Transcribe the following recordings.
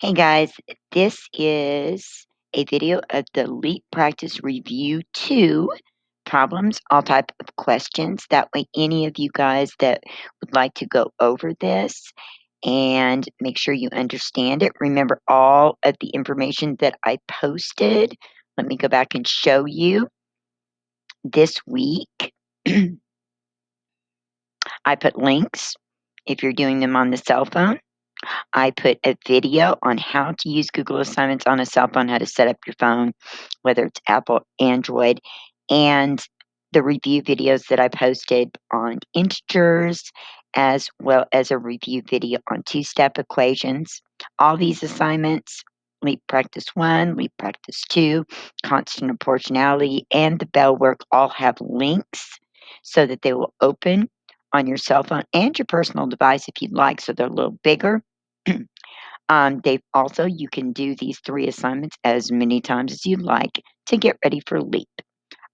Hey guys, this is a video of the LEAP Practice Review 2 problems, all type of questions. That way any of you guys that would like to go over this and make sure you understand it, remember all of the information that I posted. Let me go back and show you this week. I put links if you're doing them on the cell phone. I put a video on how to use Google Assignments on a cell phone, how to set up your phone, whether it's Apple, Android, and the review videos that I posted on integers, as well as a review video on two-step equations. All these assignments, Leap Practice 1, Leap Practice 2, Constant Proportionality, and the Bell Work all have links so that they will open on your cell phone and your personal device if you'd like, so they're a little bigger. They've also, you can do these 3 assignments as many times as you'd like to get ready for LEAP.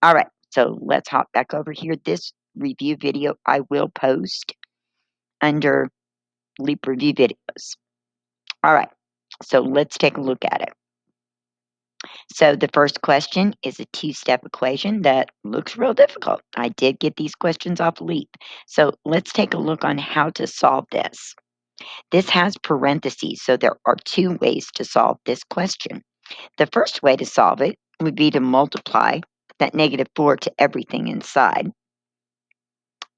All right, so let's hop back over here. This review video I will post under LEAP review videos. All right, so let's take a look at it. So the first question is a two-step equation that looks real difficult. I did get these questions off LEAP. So let's take a look on how to solve this. This has parentheses, so there are 2 ways to solve this question. The first way to solve it would be to multiply that -4 to everything inside.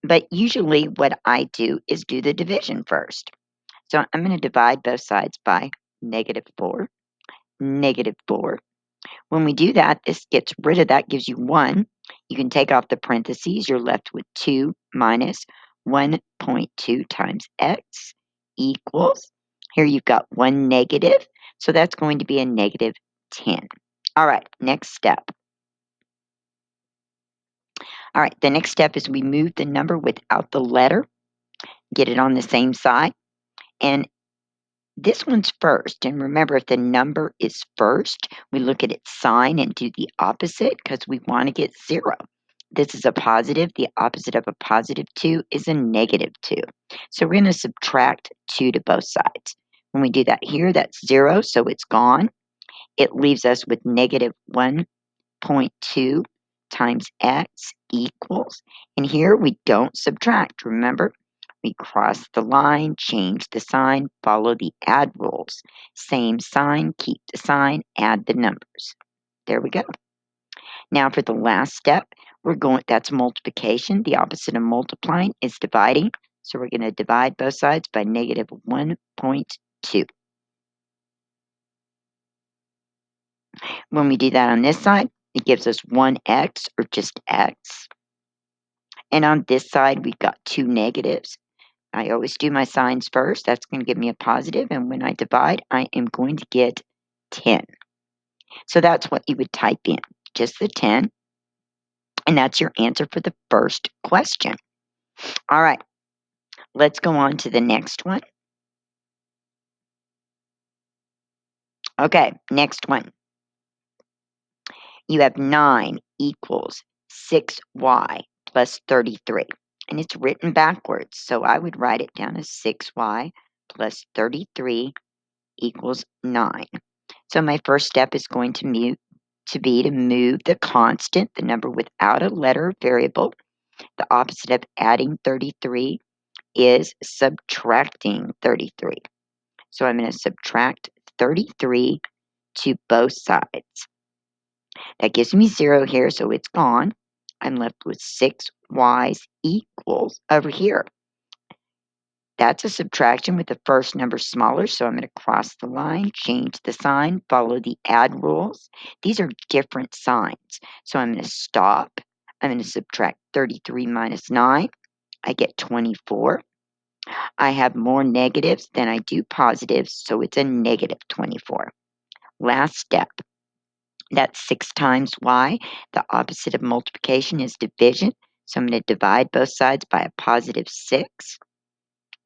But usually what I do is do the division first. So I'm going to divide both sides by -4, -4. When we do that, this gets rid of that, gives you 1. You can take off the parentheses. You're left with 2 minus 1.2 times x equals, here you've got 1 negative, so that's going to be a -10. All right, next step. All right, the next step is we move the number without the letter, get it on the same side, and this one's first. And remember, if the number is first, we look at its sign and do the opposite because we want to get 0. This is a positive. The opposite of a +2 is a -2. So we're going to subtract 2 to both sides. When we do that here, that's 0, so it's gone. It leaves us with -1.2 times x equals, and here we don't subtract, remember? We cross the line, change the sign, follow the add rules. Same sign, keep the sign, add the numbers. There we go. Now for the last step, that's multiplication. The opposite of multiplying is dividing. So we're going to divide both sides by -1.2. When we do that on this side, it gives us 1x, or just x. And on this side, we've got 2 negatives. I always do my signs first. That's going to give me a positive. And when I divide, I am going to get 10. So that's what you would type in, just the 10. And that's your answer for the first question. All right, let's go on to the next one. Okay, next one. You have 9 equals 6y plus 33. And it's written backwards, so I would write it down as 6y plus 33 equals 9. So my first step is going to be to move the constant, the number without a letter variable. The opposite of adding 33 is subtracting 33. So I'm going to subtract 33 to both sides. That gives me 0 here, so it's gone. I'm left with 6y's equals over here. That's a subtraction with the first number smaller, so I'm going to cross the line, change the sign, follow the add rules. These are different signs, so I'm going to stop. I'm going to subtract 33 minus 9. I get 24. I have more negatives than I do positives, so it's a -24. Last step. That's 6 times y. The opposite of multiplication is division, so I'm going to divide both sides by a +6.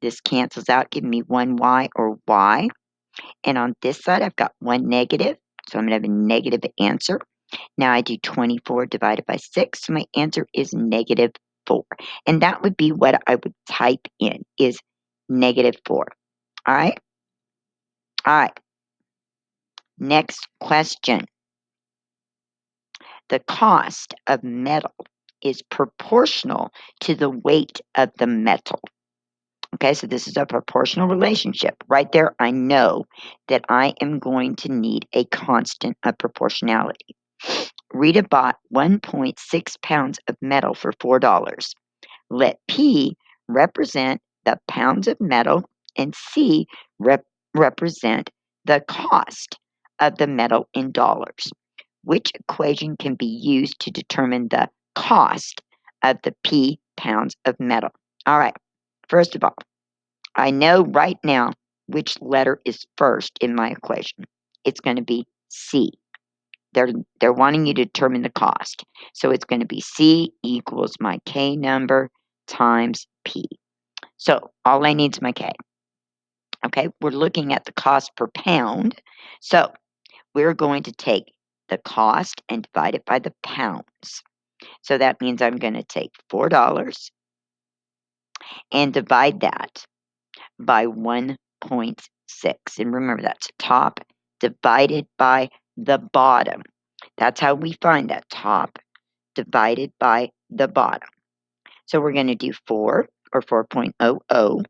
This cancels out, giving me 1y, or y. And on this side, I've got 1 negative, so I'm going to have a negative answer. Now I do 24 divided by 6, so my answer is -4. And that would be what I would type in, is -4. All right? All right. Next question. The cost of metal is proportional to the weight of the metal. Okay, so this is a proportional relationship. Right there, I know that I am going to need a constant of proportionality. Rita bought 1.6 pounds of metal for $4. Let P represent the pounds of metal and C represent the cost of the metal in dollars. Which equation can be used to determine the cost of the P pounds of metal? All right, first of all, I know right now which letter is first in my equation. It's going to be C. They're wanting you to determine the cost. So it's going to be C equals my K number times P. So all I need is my K. Okay, we're looking at the cost per pound. So we're going to take the cost and divide it by the pounds. So that means I'm going to take $4 and divide that by 1.6. And remember, that's top divided by the bottom. That's how we find that, top divided by the bottom. So we're going to do 4, or 4.00.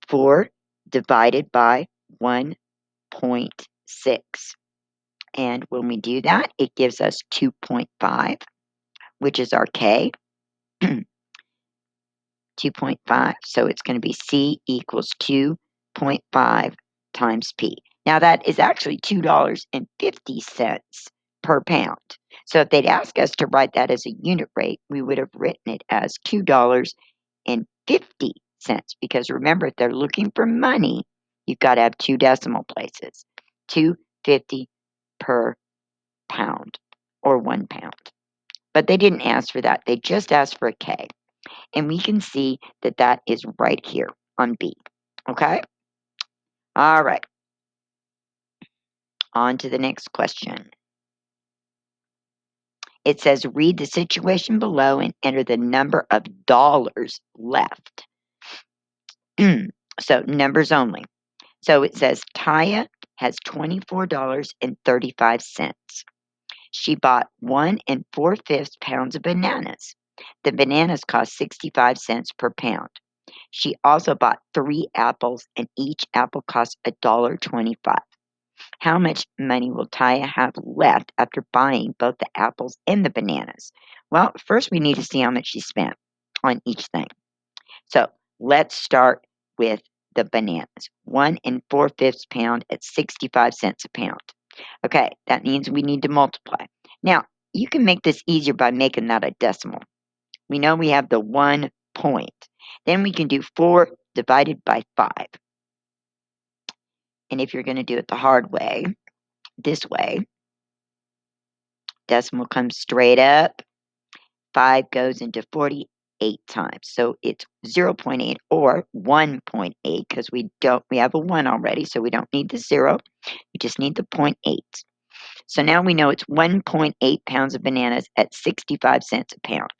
4 divided by 1.6. And when we do that, it gives us 2.5, which is our K. 2.5. So it's going to be C equals 2.5 times P. Now that is actually $2.50 per pound. So if they'd ask us to write that as a unit rate, we would have written it as $2.50, because remember, if they're looking for money, you've got to have two decimal places. 250 per pound, or 1 pound. But they didn't ask for that. They just asked for a K. And we can see that that is right here on B. Okay? All right. On to the next question. It says, read the situation below and enter the number of dollars left. So, numbers only. So it says, Taya has $24.35. She bought 1 4/5 pounds of bananas. The bananas cost 65 cents per pound. She also bought 3 apples, and each apple cost $1.25. How much money will Taya have left after buying both the apples and the bananas? Well, first we need to see how much she spent on each thing. So let's start with the bananas. 1 4/5 pound at 65 cents a pound. Okay, that means we need to multiply. Now, you can make this easier by making that a decimal. We know we have the 1 point. Then we can do 4 divided by 5. And if you're going to do it the hard way, this way, decimal comes straight up. 5 goes into 48 times. So it's 0.8 or 1.8, because we have a 1 already, so we don't need the 0. We just need the 0.8. So now we know it's 1.8 pounds of bananas at 65 cents a pound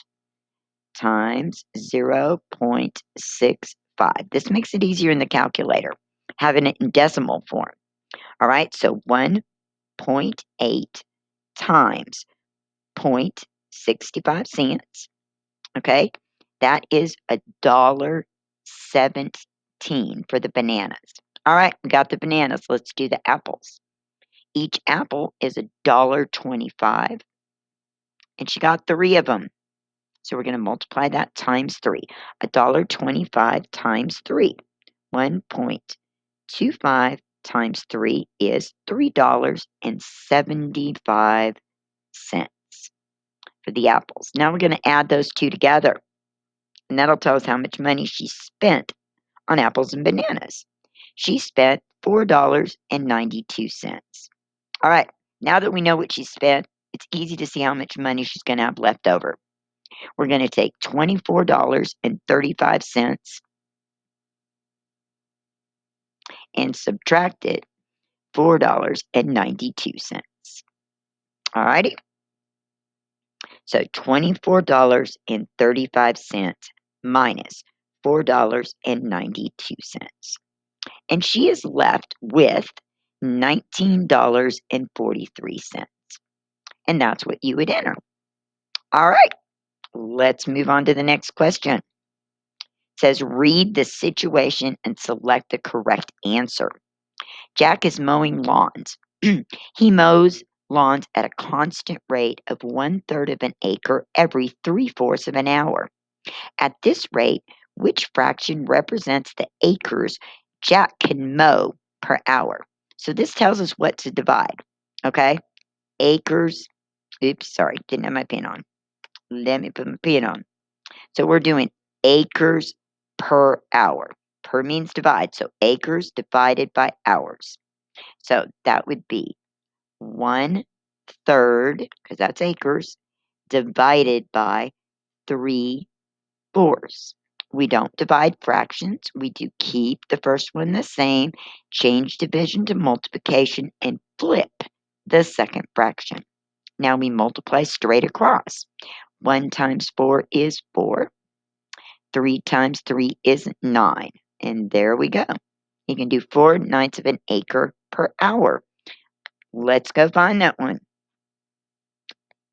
times 0.65. This makes it easier in the calculator, having it in decimal form. All right, so 1.8 times 0.65 cents. Okay, that is $1.17 for the bananas. All right, we got the bananas. Let's do the apples. Each apple is $1.25, and she got 3 of them. So we're going to multiply that times 3. $1.25 times 3. 1.25 times 3 is $3.75 for the apples. Now we're going to add those two together, and that'll tell us how much money she spent on apples and bananas. She spent $4.92. All right, now that we know what she spent, it's easy to see how much money she's going to have left over. We're going to take $24.35 and subtract it $4.92. All righty. So $24.35 minus $4.92. And she is left with $19.43. And that's what you would enter. All right, let's move on to the next question. It says, read the situation and select the correct answer. Jack is mowing lawns. He mows lawns at a constant rate of 1/3 of an acre every 3/4 of an hour. At this rate, which fraction represents the acres Jack can mow per hour? So this tells us what to divide. Okay? Acres. Oops, sorry, didn't have my pen on. Let me put my pen on. So we're doing acres per hour. Per means divide. So acres divided by hours. So that would be 1/3, because that's acres, divided by 3/4. We don't divide fractions. We do keep the first one the same, change division to multiplication, and flip the second fraction. Now we multiply straight across. 1 times 4 is 4. 3 times 3 is 9. And there we go. You can do 4/9 of an acre per hour. Let's go find that one.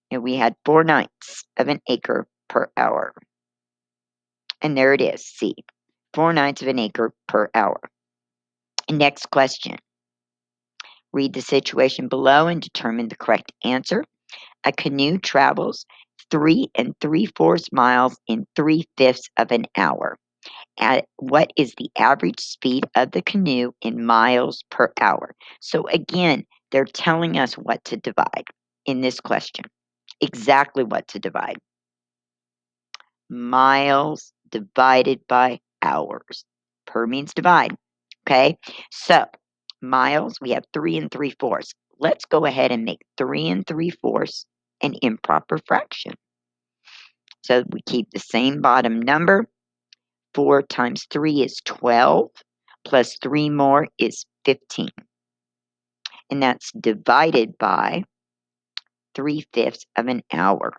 And we had 4/9 of an acre per hour. And there it is, C. 4/9 of an acre per hour. Next question. Read the situation below and determine the correct answer. A canoe travels 3 3/4 miles in 3/5 of an hour. What is the average speed of the canoe in miles per hour? So again, they're telling us what to divide in this question. Exactly what to divide. Miles divided by hours. Per means divide. Okay, so miles, we have 3 3/4. Let's go ahead and make 3 3/4 an improper fraction. So we keep the same bottom number. 4 times 3 is 12, plus 3 more is 15. And that's divided by 3/5 of an hour.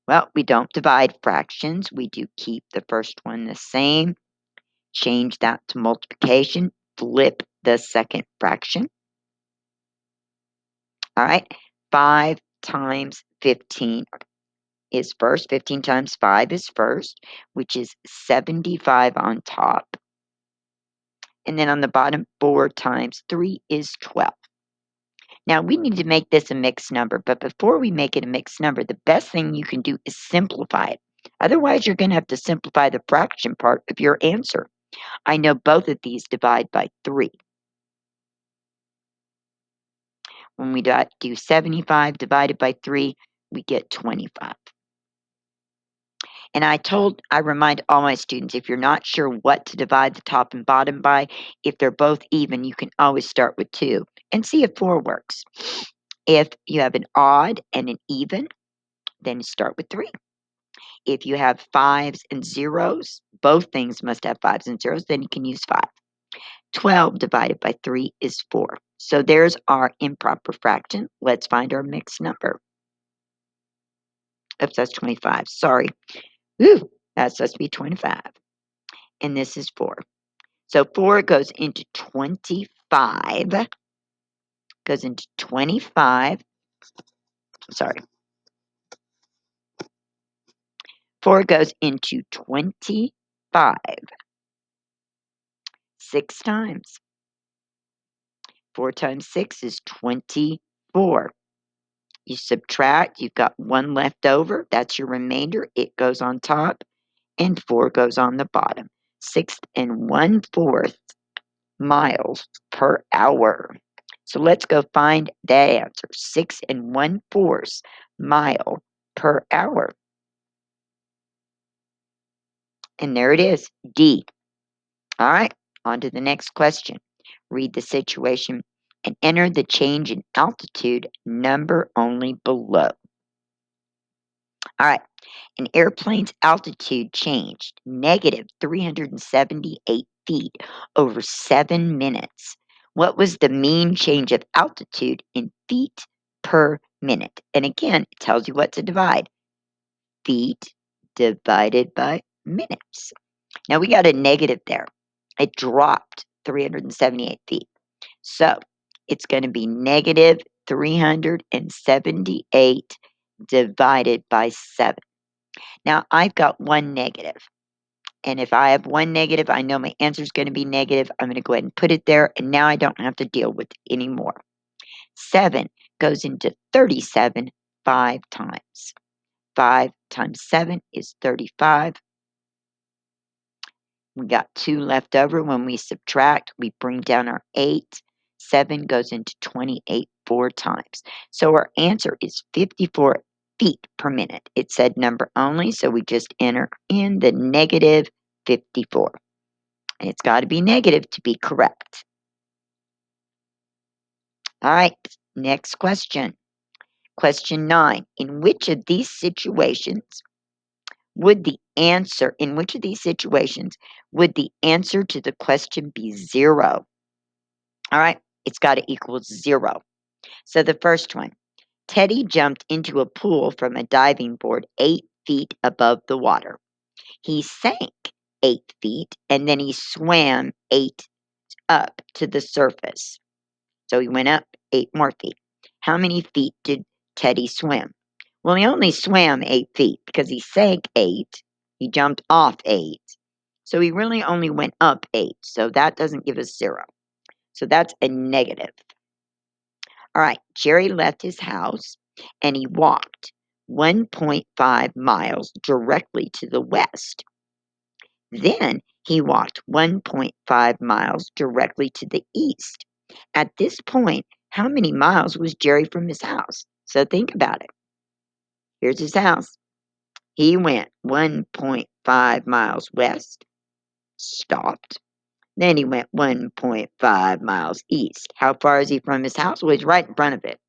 Well, we don't divide fractions. We do keep the first one the same. Change that to multiplication. Flip the second fraction. All right. 5 times 15 is first. 15 times 5 is first, which is 75 on top. And then on the bottom, 4 times 3 is 12. Now, we need to make this a mixed number, but before we make it a mixed number, the best thing you can do is simplify it. Otherwise, you're going to have to simplify the fraction part of your answer. I know both of these divide by 3. When we do 75 divided by 3, we get 25. And I remind all my students, if you're not sure what to divide the top and bottom by, if they're both even, you can always start with 2 and see if 4 works. If you have an odd and an even, then start with 3. If you have 5s and 0s, both things must have 5s and 0s, then you can use 5. 12 divided by 3 is 4. So there's our improper fraction. Let's find our mixed number. Oops, that's 25. Sorry. Ooh, that's supposed to be 25. And this is 4. So 4 goes into 25. Goes into 25. Sorry. 4 goes into 25. 6 times. 4 times 6 is 24. You subtract, you've got 1 left over. That's your remainder. It goes on top, and 4 goes on the bottom. 6 1/4 miles per hour. So let's go find the answer. 6 1/4 mile per hour. And there it is, D. All right, on to the next question. Read the situation and enter the change in altitude number only below. All right, an airplane's altitude changed negative 378 feet over 7 minutes. What was the mean change of altitude in feet per minute? And again, it tells you what to divide. Feet divided by minutes. Now we got a negative there. It dropped 378 feet. So it's going to be negative 378 divided by 7. Now, I've got one negative. And if I have one negative, I know my answer is going to be negative. I'm going to go ahead and put it there. And now I don't have to deal with it anymore. 7 goes into 37 5 times. 5 times 7 is 35. We got 2 left over. When we subtract, we bring down our 8. 7 goes into 28 4 times. So our answer is 54 feet per minute. It said number only, so we just enter in the negative 54. And it's got to be negative to be correct. All right, next question. Question 9. In which of these situations would the answer to the question be 0? All right, it's got to equal 0. So the first one, Teddy jumped into a pool from a diving board 8 feet above the water. He sank 8 feet and then he swam 8 up to the surface. So he went up 8 more feet. How many feet did Teddy swim? Well, he only swam 8 feet because he sank 8. He jumped off 8. So he really only went up 8. So that doesn't give us 0. So that's a negative. All right, Jerry left his house and he walked 1.5 miles directly to the west. Then he walked 1.5 miles directly to the east. At this point, how many miles was Jerry from his house? So think about it. Here's his house. He went 1.5 miles west, stopped. Then he went 1.5 miles east. How far is he from his house? Well, he's right in front of it.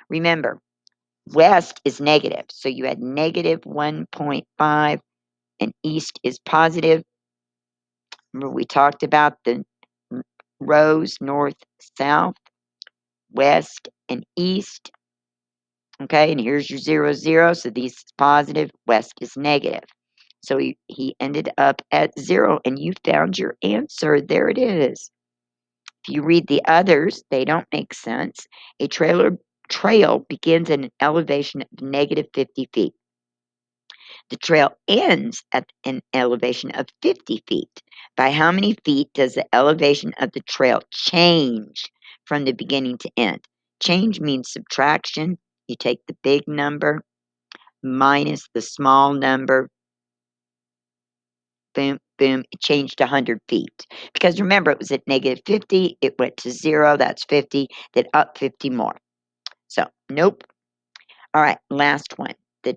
Remember, west is negative. So you had negative 1.5 and east is positive. Remember we talked about the rows north, south, west, and east. Okay, and here's your 0, 0. So these is positive, west is negative. So he ended up at 0, and you found your answer. There it is. If you read the others, they don't make sense. A trail begins at an elevation of negative 50 feet. The trail ends at an elevation of 50 feet. By how many feet does the elevation of the trail change from the beginning to end? Change means subtraction. You take the big number minus the small number. Boom, boom. It changed 100 feet. Because remember, it was at negative 50. It went to 0. That's 50. Then up 50 more. So, nope. All right, last one. The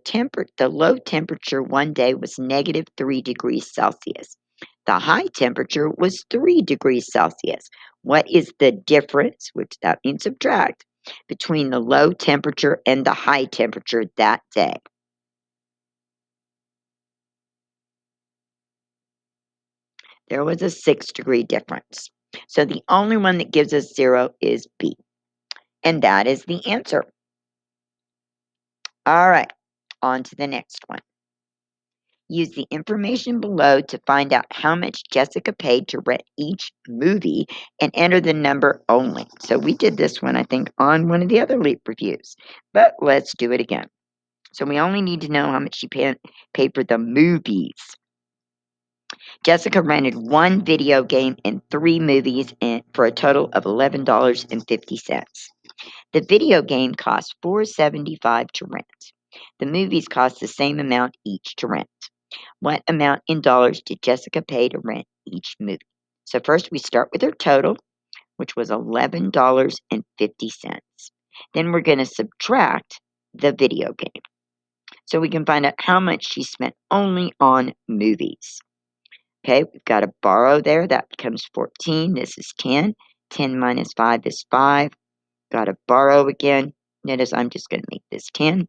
low temperature one day was negative 3 degrees Celsius. The high temperature was 3 degrees Celsius. What is the difference, which that means subtract, between the low temperature and the high temperature that day? There was a 6-degree difference. So the only one that gives us 0 is B. And that is the answer. All right, on to the next one. Use the information below to find out how much Jessica paid to rent each movie and enter the number only. So we did this one, I think, on one of the other Leap reviews. But let's do it again. So we only need to know how much she paid for the movies. Jessica rented one video game and 3 movies for a total of $11.50. The video game cost $4.75 to rent. The movies cost the same amount each to rent. What amount in dollars did Jessica pay to rent each movie? So first we start with her total, which was $11.50. Then we're going to subtract the video game. So we can find out how much she spent only on movies. Okay, we've got a borrow there. That becomes 14. This is 10. 10 minus 5 is 5. Got to borrow again. Notice I'm just going to make this 10.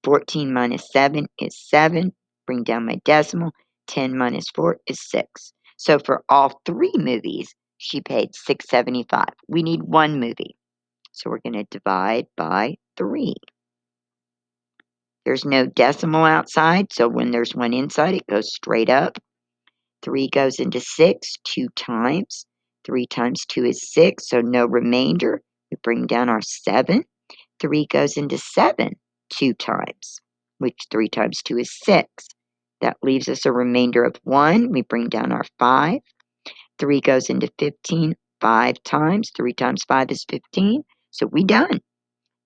14 minus 7 is 7. Bring down my decimal. 10 minus 4 is 6. So for all 3 movies, she paid $6.75. We need 1 movie. So we're going to divide by 3. There's no decimal outside, so when there's 1 inside, it goes straight up. 3 goes into 6 2 times. 3 times 2 is 6, so no remainder. We bring down our 7. 3 goes into 7 2 times, which 3 times 2 is 6. That leaves us a remainder of 1. We bring down our 5. 3 goes into 15 5 times. 3 times 5 is 15. So we done.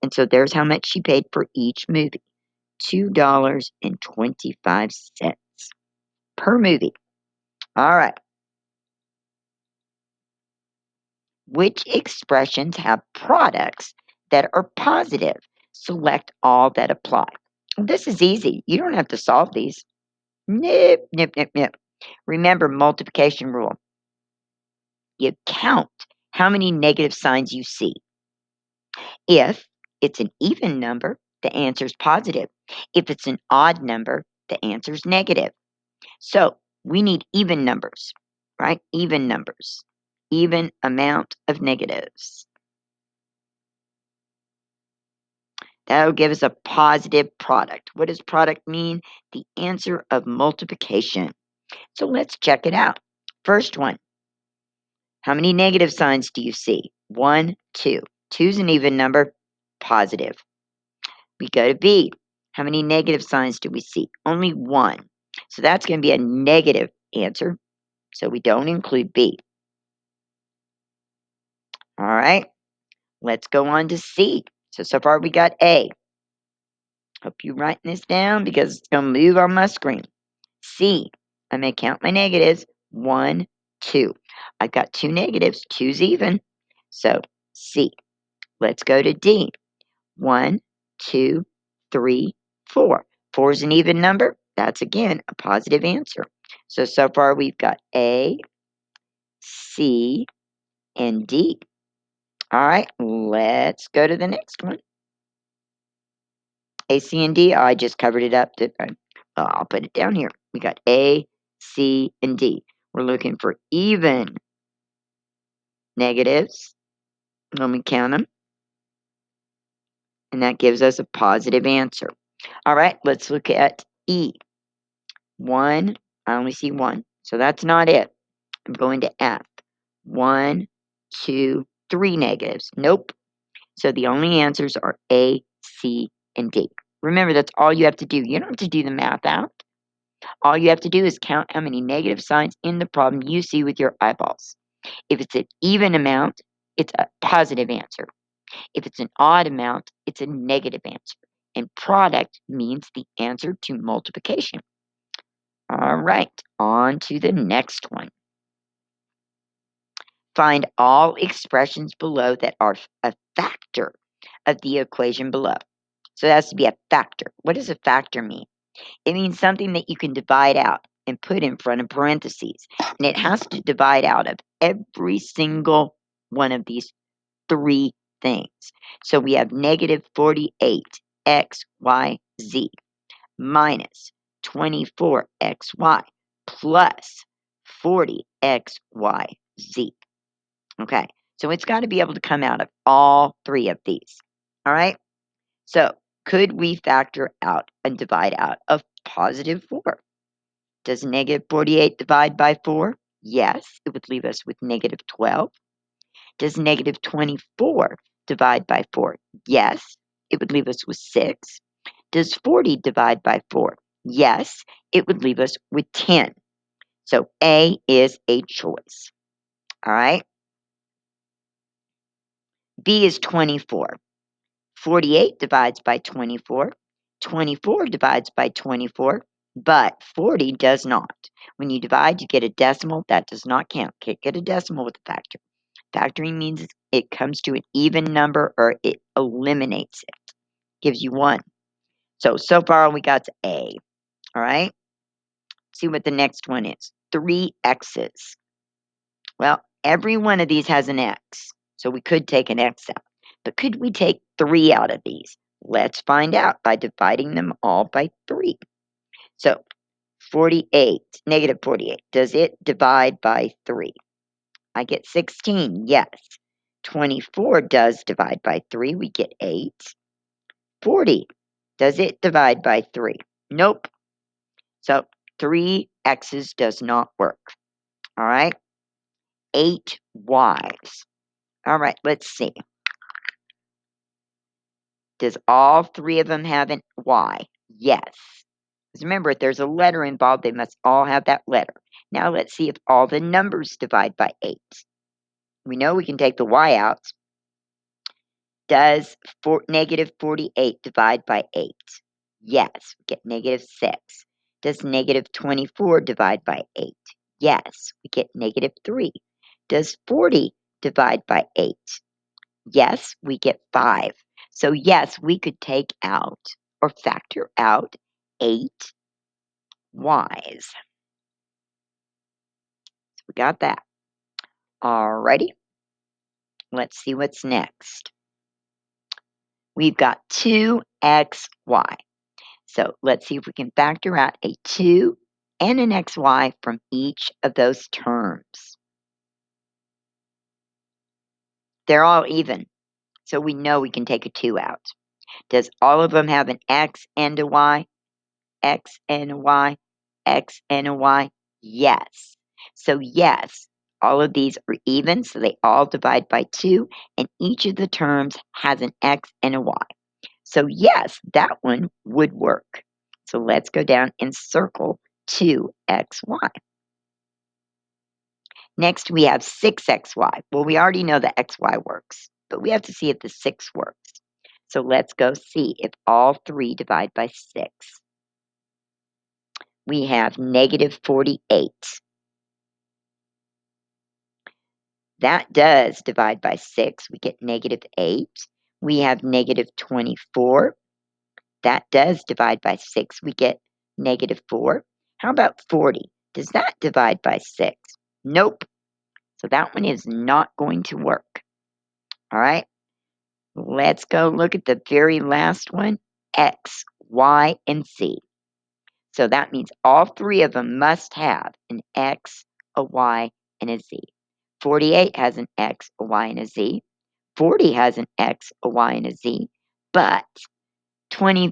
And so there's how much she paid for each movie. $2.25 per movie. All right. Which expressions have products that are positive? Select all that apply. This is easy. You don't have to solve these. Nip, nip, nip, nip. Remember multiplication rule. You count how many negative signs you see. If it's an even number, the answer is positive. If it's an odd number, the answer is negative. So we need even numbers, right? Even numbers. Even amount of negatives. That'll give us a positive product. What does product mean? The answer of multiplication. So let's check it out. First one. How many negative signs do you see? 1, 2. 2 is an even number, positive. We go to B. How many negative signs do we see? Only 1. So that's going to be a negative answer. So we don't include B. All right. Let's go on to C. So far we got A. Hope you're writing this down because it's going to move on my screen. C. I'm going to count my negatives. 1, 2. I've got 2 negatives. 2's even. So C. Let's go to D. 1, 2, 3, 4. 4 is an even number. That's again a positive answer. So far we've got A, C, and D. All right, let's go to the next one. A, C, and D. I just covered it up. I'll put it down here. We got A, C, and D. We're looking for even negatives when we count them, and that gives us a positive answer. All right, let's look at E. 1, I only see 1, so that's not it. I'm going to F. 1, 2, 3 negatives. Nope. So the only answers are A, C, and D. Remember, that's all you have to do. You don't have to do the math out. All you have to do is count how many negative signs in the problem you see with your eyeballs. If it's an even amount, it's a positive answer. If it's an odd amount, it's a negative answer. And product means the answer to multiplication. All right, on to the next one. Find all expressions below that are a factor of the equation below. So it has to be a factor. What does a factor mean? It means something that you can divide out and put in front of parentheses. And it has to divide out of every single one of these 3 things. So we have negative 48x, y, z minus 24xy plus 40xyz. Okay, so it's got to be able to come out of all 3 of these. All right, so could we factor out and divide out of positive 4? Does negative 48 divide by 4? Yes, it would leave us with negative 12. Does negative 24 divide by 4? Yes, it would leave us with 6. Does 40 divide by 4? Yes, it would leave us with 10. So A is a choice. All right. B is 24. 48 divides by 24. 24 divides by 24, but 40 does not. When you divide, you get a decimal. That does not count. Can't get a decimal with a factor. Factoring means it comes to an even number or it eliminates it. Gives you 1. So far we got to A. All right. See what the next one is. 3 X's. Well, every one of these has an X, so we could take an X out. But could we take 3 out of these? Let's find out by dividing them all by 3. So 48, negative 48, does it divide by 3? I get 16, yes. 24 does divide by 3, we get 8. 40, does it divide by 3? Nope. So 3 X's does not work. All right. 8 y's. All right, let's see. Does all 3 of them have an y? Yes. Because remember, if there's a letter involved, they must all have that letter. Now let's see if all the numbers divide by 8. We know we can take the y out. Does negative 48 divide by 8? Yes, we get negative 6. Does negative 24 divide by 8? Yes, we get negative 3. Does 40 divide by 8? Yes, we get 5. So yes, we could take out or factor out 8 y's. We got that. Alrighty, let's see what's next. We've got 2xy. So let's see if we can factor out a 2 and an xy from each of those terms. They're all even, so we know we can take a 2 out. Does all of them have an x and a y? X and a y? X and a y? Yes. So yes, all of these are even, so they all divide by 2, and each of the terms has an x and a y. So yes, that one would work. So let's go down and circle 2xy. Next, we have 6xy. Well, we already know that xy works, but we have to see if the 6 works. So let's go see if all 3 divide by 6. We have negative 48. That does divide by 6. We get negative 8. We have negative 24. That does divide by 6. We get negative 4. How about 40? Does that divide by 6? Nope. So that one is not going to work. All right. Let's go look at the very last one, X, Y, and Z. So that means all 3 of them must have an X, a Y, and a Z. 48 has an X, a Y, and a Z. 40 has an X, a Y, and a Z. But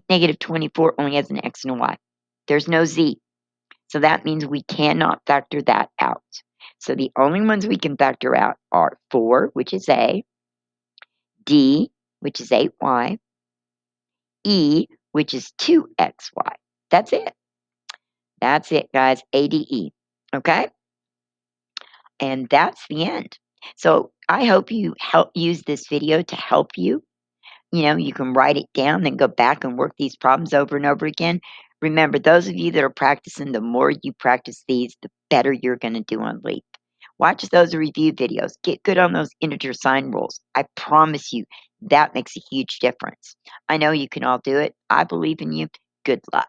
negative 24 only has an X and a Y. There's no Z. So that means we cannot factor that out. So the only ones we can factor out are 4, which is A, D, which is 8y, E, which is 2xy. That's it. That's it, guys. ADE. Okay? And that's the end. So I hope you use this video to help you. You can write it down, then go back and work these problems over and over again. Remember, those of you that are practicing, the more you practice these, the better you're going to do on LEAP. Watch those review videos. Get good on those integer sign rules. I promise you, that makes a huge difference. I know you can all do it. I believe in you. Good luck.